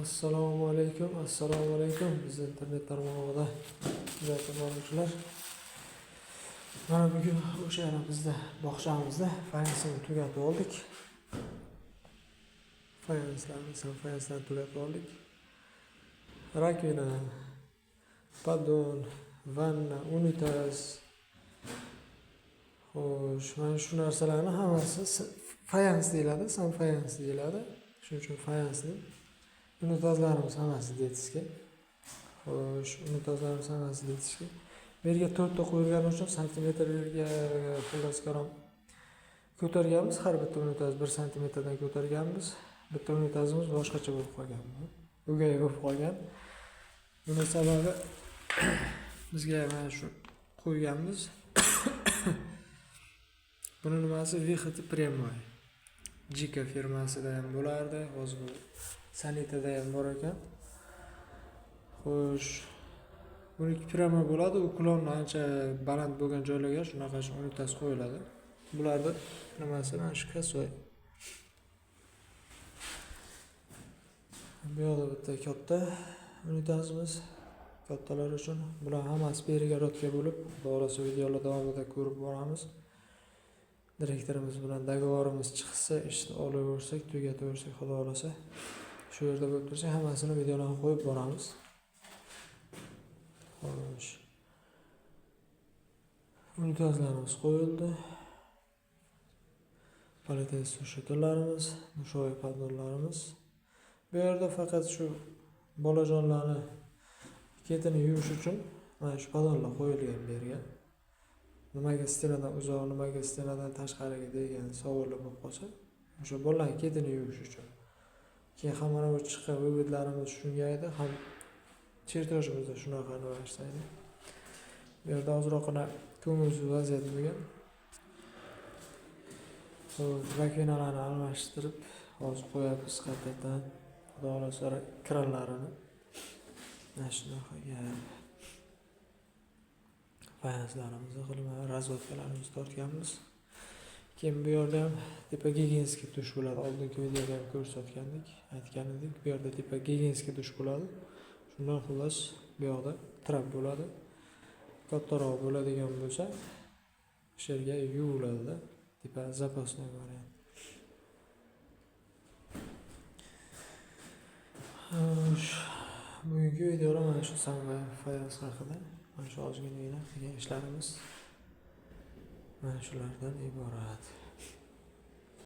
Assalomu alaykum. Biz internet tarmog'ida kuzatib boruvchilar. Mana bugun o'sha yana bizda bog'chamizda fayansni tugatib oldik. Fayanslarni tugatib oldik. Rakvina, podon, vanna, unitaz. Xo'sh, mana shu narsalarning hammasi fayans deyiladi, fayans deyiladi. Shuning uchun fayansni unitazlarimiz hammasi detiska. Xo'sh, unitazlarimiz hammasi detiska. Bu yerga 4 ta qo'yilgani uchun santimetrga xullas-kalom ko'targanmiz. Har bitta unitaz 1 santimetrdan ko'targanmiz. Bitta unitazimiz boshqacha bo'lib qolgan. O'gay bo'lib qolgan. Buning sababi bizga mana shu qo'yganmiz. Buni nimasi VHT Premium. Jika firmasida ham bo'lardi, hozir bu Sanitada ham bor ekan. Xo'sh, buni Premium bo'ladi, uklonni ancha baland bo'lgan joylarga shunaqa unitaz qo'yiladi. Bularda nimasi mana shu kasoy. Bu yoqda bitta katta unitazimiz, kattalar uchun. Bular hammasi перегородка bo'lib, borasi videolar davomida ko'rib boramiz. Direktorimiz bilan dogovorimiz chiqsa, ishni olaversak, tugataversak, xudo xolasa, shu yerda bo'lib tursa, hammasini videolarga qo'yib boramiz. Xo'sh. Unitazlarimiz qo'yildi. Palates sushitlarimiz, mushoy podonlarimiz. Bu yerda faqat shu bolajonlarni ketini yuvish uchun mana shu podonlar qo'yilgan bu yerga. Nimaga stenadan uzoq, nimaga stenadan tashqariga degan savollar bo'lib qolsa, o'sha bolalarning ketini yuvish uchun. Keyin ham mana bu chiqqan o'g'itlarimiz shunga edi, ham chertojimizda shunaqa narsa edi. Bu yerda ozroqina ko'ngilsiz vaziyat bo'lgan. Rakvinalarni almashtirib, hozir qo'yamiz qaytadan. Xudo xolasa kranlarini. Mana shunaqa fayanslarimizni qilib, razvodkalarimizni tortganmiz. Keyin bu yerda ham tepa gigiyenskiy dush bo'ladi. Oldingi videoda ham ko'rsatgandik, aytgan edik. Bu yerda tepa gigiyenskiy dush bo'ladi. Shundan xullas bu yoqda trap bo'ladi. Kattaroq bo'ladigan bo'lsa, o'sha yerga yuviladi. Tepa запасной variant. Bugungi videoda mana shu fayans haqida, mana shu ozgina qilgan ishlarimiz mana shulardan iborat.